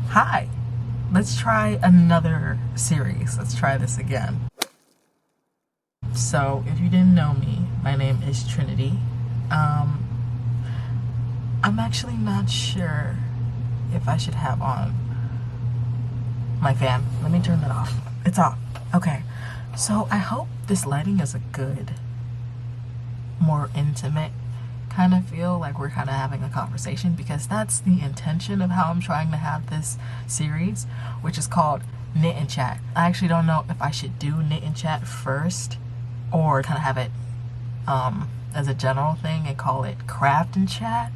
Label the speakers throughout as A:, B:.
A: Hi, let's try another series. Let's try this again. So, if you didn't know me, my name is Trinity. I'm actually not sure if I should have on my fan. Let me turn that off. It's off. Okay. So, I hope this lighting is a good, more intimate kind of feel, like we're kind of having a conversation, because that's the intention of how I'm trying to have this series, which is called Knit and Chat. I actually don't know if I should do Knit and Chat first or kind of have it as a general thing and call it Craft and Chat.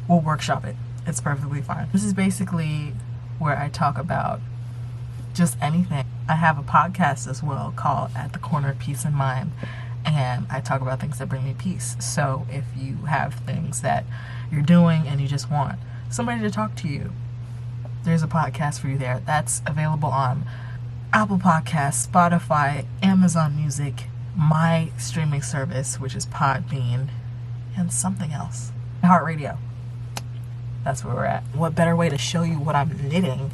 A: We'll workshop it. It's perfectly fine. This is basically where I talk about just anything. I have a podcast as well called At the Corner of Peace and Mind, and I talk about things that bring me peace. So if you have things that you're doing and you just want somebody to talk to you, there's a podcast for you there. That's available on Apple Podcasts, Spotify, Amazon Music, my streaming service, which is Podbean, and something else. iHeartRadio. That's where we're at. What better way to show you what I'm knitting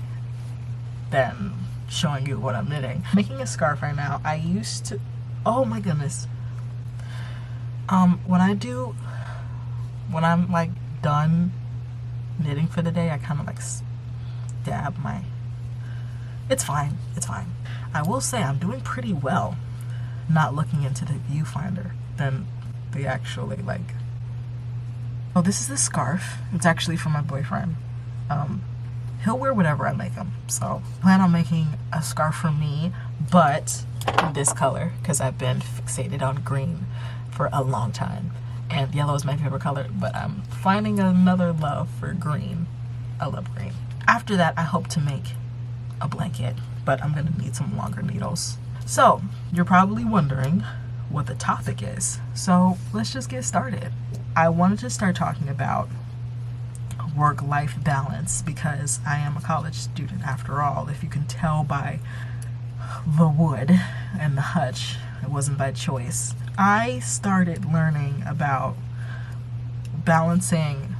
A: than showing you what I'm knitting? I'm making a scarf right now. I used to, oh my goodness. When I'm like done knitting for the day, I kind of like stab my, it's fine. I will say I'm doing pretty well not looking into the viewfinder than the actually like, oh, this is the scarf. It's actually for my boyfriend. He'll wear whatever I make him. So I plan on making a scarf for me, but in this color, because I've been fixated on green for a long time. And yellow is my favorite color, but I'm finding another love for green. I love green. After that, I hope to make a blanket, but I'm gonna need some longer needles. So, you're probably wondering what the topic is. So, let's just get started. I wanted to start talking about work-life balance because I am a college student after all. If you can tell by the wood and the hutch, it wasn't by choice. I started learning about balancing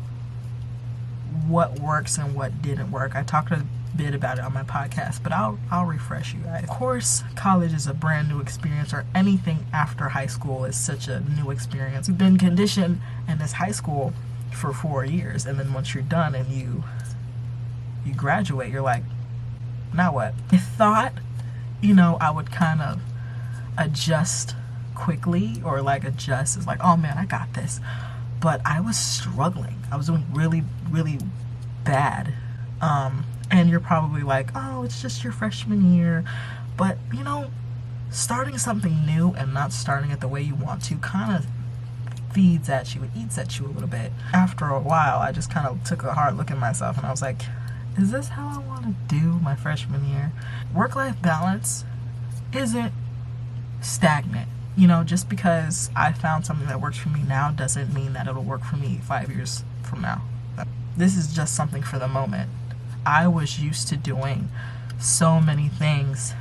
A: what works and what didn't work. I talked a bit about it on my podcast, but I'll refresh you guys. Of course, college is a brand new experience, or anything after high school is such a new experience. You've been conditioned in this high school for 4 years, and then once you're done and you graduate, you're like, now what? I thought, I would kind of adjust quickly, or like adjust is like, oh man, I got this. But I was struggling. I was doing really, really bad. And you're probably like, oh, it's just your freshman year. But, starting something new and not starting it the way you want to kind of feeds at you, it eats at you a little bit. After a while, I just kind of took a hard look at myself and I was like, is this how I want to do my freshman year? Work-life balance isn't stagnant. Just because I found something that works for me now doesn't mean that it'll work for me 5 years from now. This is just something for the moment. I was used to doing so many things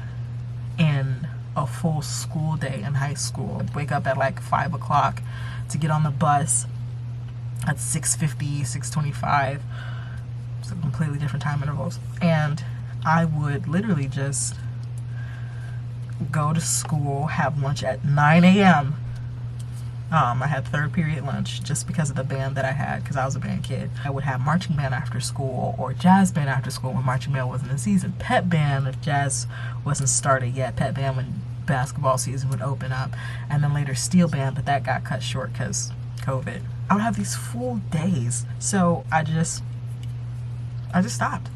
A: in a full school day in high school. I'd wake up at like 5 o'clock to get on the bus at 6:50, 6:25. So completely different time intervals. And I would literally just go to school, have lunch at 9 a.m. I had third period lunch just because of the band that I had, because I was a band kid. I would have marching band after school, or jazz band after school when marching band wasn't in season. Pep band if jazz wasn't started yet. Pep band when basketball season would open up. And then later steel band, but that got cut short because COVID. I would have these full days. So I just stopped.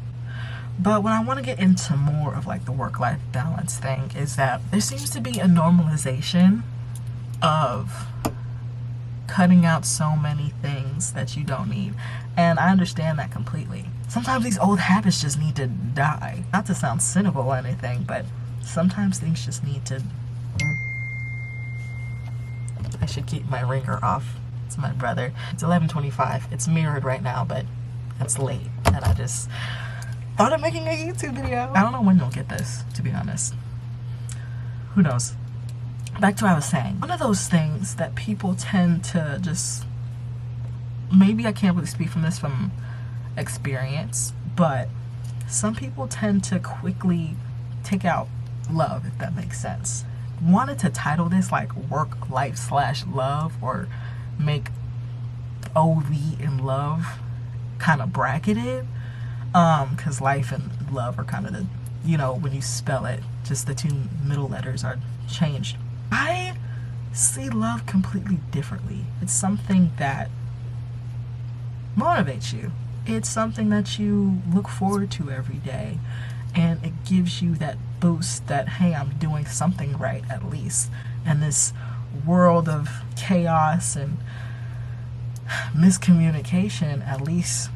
A: But when I want to get into more of like the work-life balance thing is that there seems to be a normalization of cutting out so many things that you don't need. And I understand that completely. Sometimes these old habits just need to die. Not to sound cynical or anything, but sometimes things just need to... I should keep my ringer off. It's my brother. It's 11:25. It's mirrored right now, but it's late. And I just thought of making a YouTube video. I don't know when you'll get this, to be honest. Who knows? Back to what I was saying. One of those things that people tend to just, maybe I can't really speak from experience, but some people tend to quickly take out love, if that makes sense. Wanted to title this like work life slash love, or make OV and love kind of bracketed, because life and love are kind of the, you know, when you spell it, just the two middle letters are changed. I see love completely differently. It's something that motivates you. It's something that you look forward to every day, and it gives you that boost that, hey, I'm doing something right at least. And this world of chaos and miscommunication, at least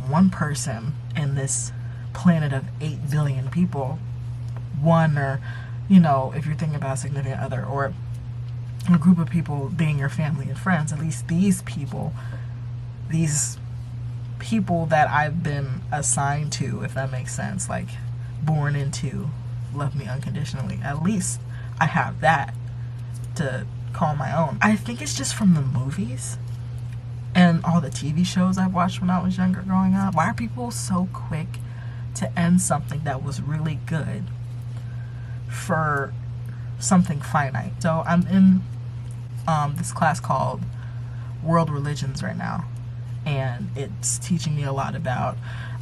A: one person in this planet of 8 billion people, one, or, you know, if you're thinking about a significant other, or a group of people being your family and friends, at least these people that I've been assigned to, if that makes sense, like born into, love me unconditionally, at least I have that to call my own. I think it's just from the movies and all the TV shows I've watched when I was younger growing up. Why are people so quick to end something that was really good for something finite? So I'm in this class called World Religions right now, and it's teaching me a lot about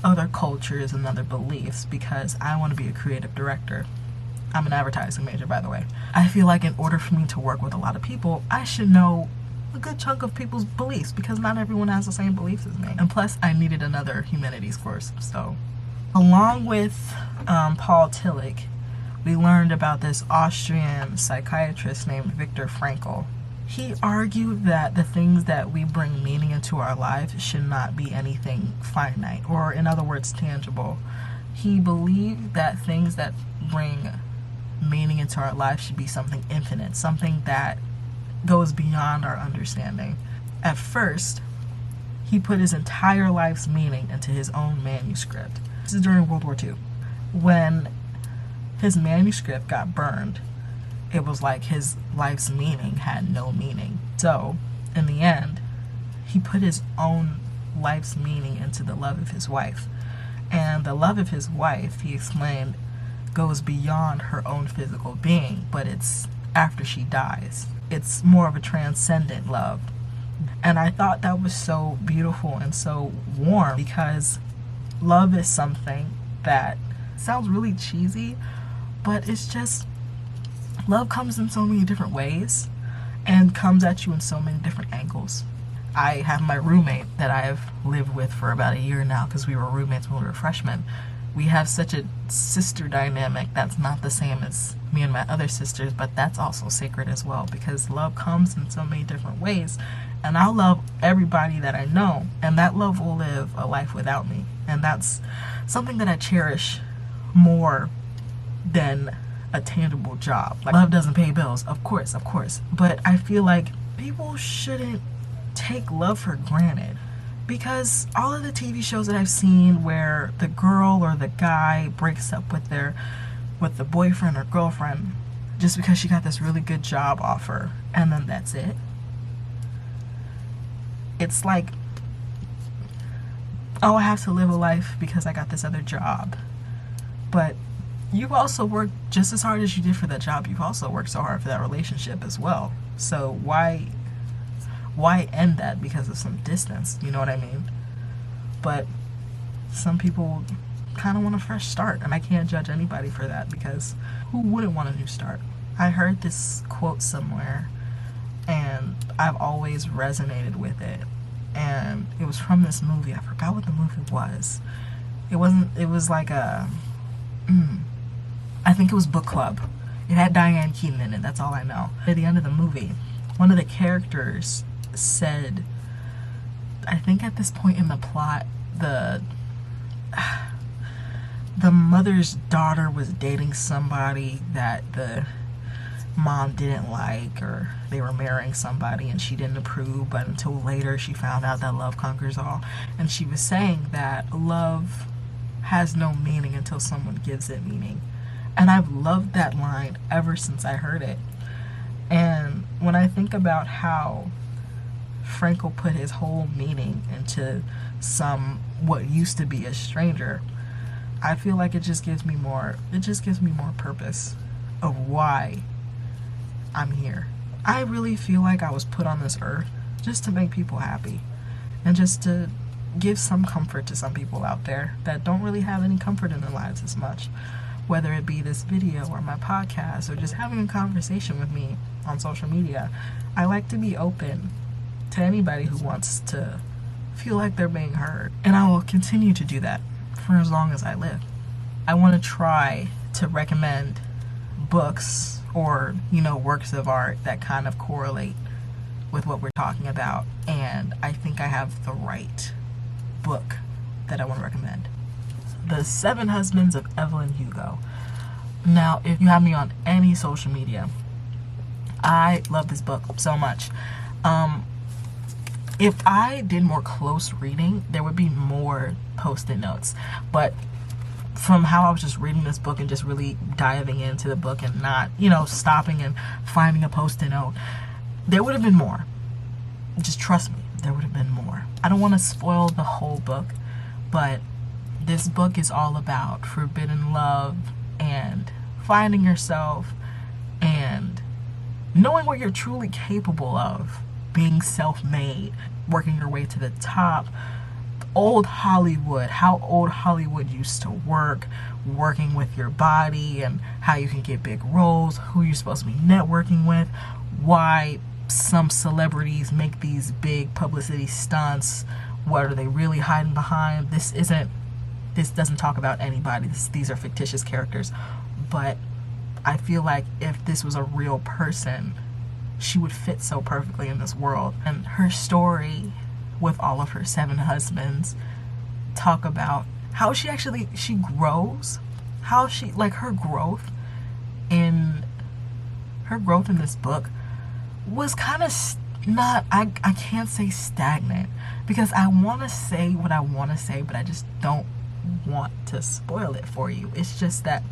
A: other cultures and other beliefs, because I want to be a creative director. I'm an advertising major, by the way. I feel like in order for me to work with a lot of people, I should know a good chunk of people's beliefs, because not everyone has the same beliefs as me. And plus, I needed another humanities course. So along with Paul Tillich, we learned about this Austrian psychiatrist named Viktor Frankl. He argued that the things that we bring meaning into our lives should not be anything finite, or in other words, tangible. He believed that things that bring meaning into our lives should be something infinite, something that goes beyond our understanding. At first, he put his entire life's meaning into his own manuscript. This is during World War II. When his manuscript got burned, it was like his life's meaning had no meaning. So, in the end, he put his own life's meaning into the love of his wife. And the love of his wife, he explained, goes beyond her own physical being, but it's after she dies. It's more of a transcendent love. And I thought that was so beautiful and so warm, because love is something that sounds really cheesy, but it's just, love comes in so many different ways and comes at you in so many different angles. I have my roommate that I've lived with for about a year now, because we were roommates when we were freshmen. We have such a sister dynamic that's not the same as me and my other sisters, but that's also sacred as well, because love comes in so many different ways. And I'll love everybody that I know, and that love will live a life without me. And that's something that I cherish more than a tangible job. Like, love doesn't pay bills, of course, but I feel like people shouldn't take love for granted, because all of the TV shows that I've seen where the girl or the guy breaks up with the boyfriend or girlfriend just because she got this really good job offer, and then that's it. It's like, oh, I have to live a life because I got this other job. But you've also worked just as hard as you did for that job. You've also worked so hard for that relationship as well. So why end that because of some distance? You know what I mean? But some people kind of want a fresh start, and I can't judge anybody for that, because who wouldn't want a new start? I heard this quote somewhere, and I've always resonated with it. And it was from this movie. I forgot what the movie was. It was like a, I think it was Book Club. It had Diane Keaton in it, that's all I know. At the end of the movie, one of the characters said, I think at this point in the plot, the mother's daughter was dating somebody that the mom didn't like, or they were marrying somebody and she didn't approve, but until later she found out that love conquers all. And she was saying that love has no meaning until someone gives it meaning. And I've loved that line ever since I heard it. And when I think about how Frankl put his whole meaning into what used to be a stranger, I feel like it just gives me more purpose of why I'm here. I really feel like I was put on this earth just to make people happy and just to give some comfort to some people out there that don't really have any comfort in their lives as much. Whether it be this video or my podcast or just having a conversation with me on social media, I like to be open to anybody who wants to feel like they're being heard. And I will continue to do that for as long as I live. I want to try to recommend books or, works of art that kind of correlate with what we're talking about. And I think I have the right book that I want to recommend. The 7 Husbands of Evelyn Hugo. Now, if you have me on any social media, I love this book so much. If I did more close reading, there would be more post-it notes. But from how I was just reading this book and just really diving into the book and not, stopping and finding a post-it note, there would have been more. Just trust me, there would have been more. I don't want to spoil the whole book, but this book is all about forbidden love and finding yourself and knowing what you're truly capable of, being self-made, working your way to the top. Old Hollywood, how old Hollywood used to work, working with your body and how you can get big roles, who you're supposed to be networking with, why some celebrities make these big publicity stunts, what are they really hiding behind. This doesn't talk about anybody. These are fictitious characters. But I feel like if this was a real person, she would fit so perfectly in this world. And her story with all of her 7 husbands talk about how she grows, how she, like, her growth in this book was kind of I can't say stagnant, because I want to say what I want to say, but I just don't want to spoil it for you. It's just that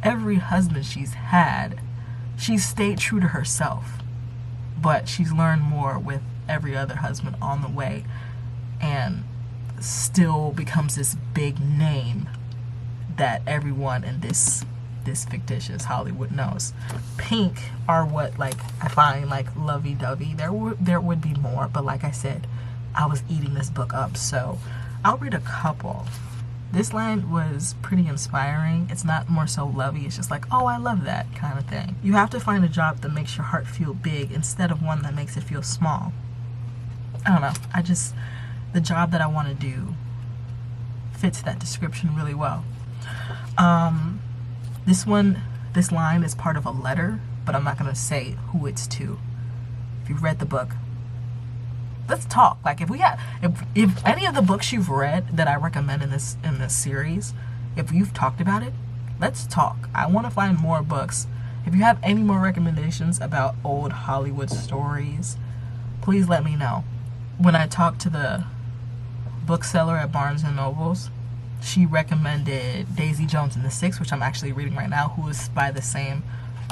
A: every husband she's had, she's stayed true to herself, but she's learned more with every other husband on the way, and still becomes this big name that everyone in this fictitious Hollywood knows. Pink are what, like, I find like lovey-dovey. There would be more, but like I said, I was eating this book up, so I'll read a couple. This line was pretty inspiring. It's not more so lovey, it's just like, oh, I love that kind of thing. You have to find a job that makes your heart feel big instead of one that makes it feel small. I don't know. The job that I want to do fits that description really well. This line is part of a letter, but I'm not going to say who it's to. If you've read the book, let's talk. Like, if any of the books you've read that I recommend in this series, if you've talked about it, let's talk. I want to find more books. If you have any more recommendations about old Hollywood stories, please let me know. When I talked to the bookseller at Barnes & Nobles, she recommended Daisy Jones and the Six, which I'm actually reading right now, who is by the same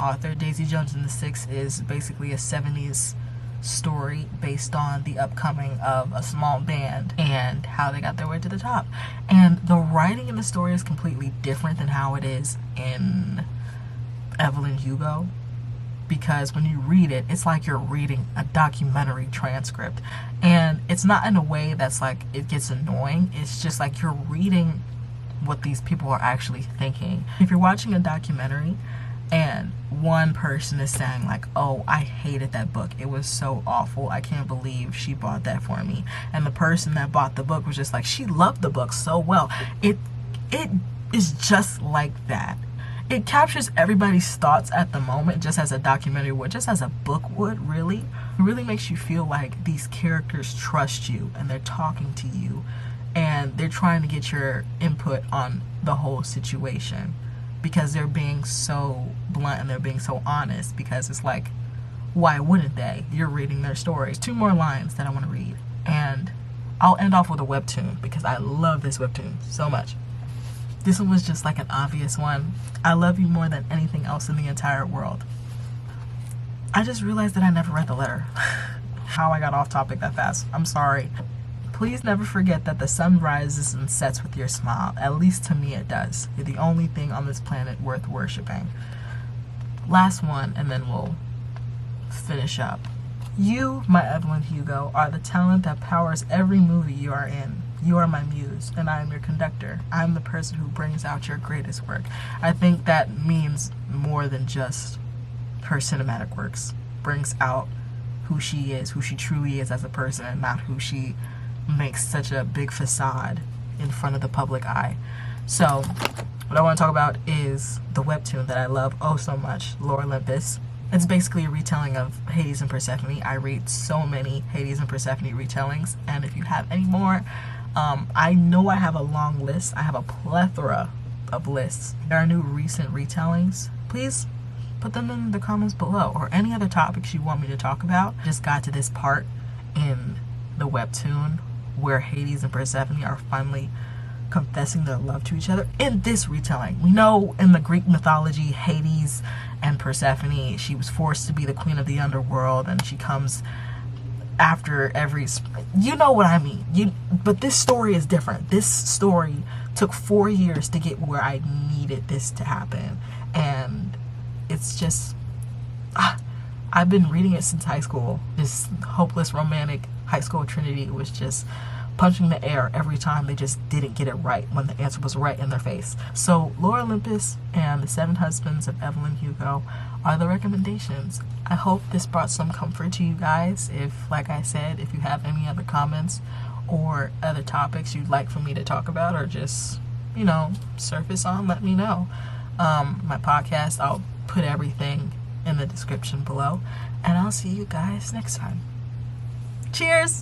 A: author. Daisy Jones and the Six is basically a 70s story based on the upcoming of a small band and how they got their way to the top. And the writing in the story is completely different than how it is in Evelyn Hugo, because when you read it, it's like you're reading a documentary transcript, and it's not in a way that's like it gets annoying. It's just like you're reading what these people are actually thinking. If you're watching a documentary and one person is saying like, oh, I hated that book, it was so awful, I can't believe she bought that for me, and the person that bought the book was just like, she loved the book so well, it is just like that. It captures everybody's thoughts at the moment, just as a documentary would, just as a book would, really. It really makes you feel like these characters trust you and they're talking to you and they're trying to get your input on the whole situation, because they're being so blunt and they're being so honest, because it's like, why wouldn't they? You're reading their stories. 2 more lines that I want to read, and I'll end off with a webtoon because I love this webtoon so much. This one was just like an obvious one. I love you more than anything else in the entire world. I just realized that I never read the letter. How I got off topic that fast. I'm sorry. Please never forget that the sun rises and sets with your smile. At least to me it does. You're the only thing on this planet worth worshiping. Last one, and then we'll finish up. You, my Evelyn Hugo, are the talent that powers every movie you are in. You are my muse, and I am your conductor. I am the person who brings out your greatest work. I think that means more than just her cinematic works. Brings out who she is, who she truly is as a person, and not who she makes such a big facade in front of the public eye. So, what I want to talk about is the webtoon that I love oh so much, Lore Olympus. It's basically a retelling of Hades and Persephone. I read so many Hades and Persephone retellings, and if you have any more, I know I have a long list. I have a plethora of lists. There are new recent retellings. Please put them in the comments below, or any other topics you want me to talk about. Just got to this part in the webtoon where Hades and Persephone are finally confessing their love to each other in this retelling. We know in the Greek mythology, Hades and Persephone, she was forced to be the queen of the underworld, and she comes after every, you know what I mean. But this story is different. This story took 4 years to get where I needed this to happen, and it's just I've been reading it since high school. This hopeless romantic high school trinity was just punching the air every time they just didn't get it right when the answer was right in their face. So Lore Olympus and The Seven Husbands of Evelyn Hugo are the recommendations. I hope this brought some comfort to you guys. If, like I said, if you have any other comments or other topics you'd like for me to talk about, or just, you know, surface on, let me know. My podcast, I'll put everything in the description below, and I'll see you guys next time. Cheers!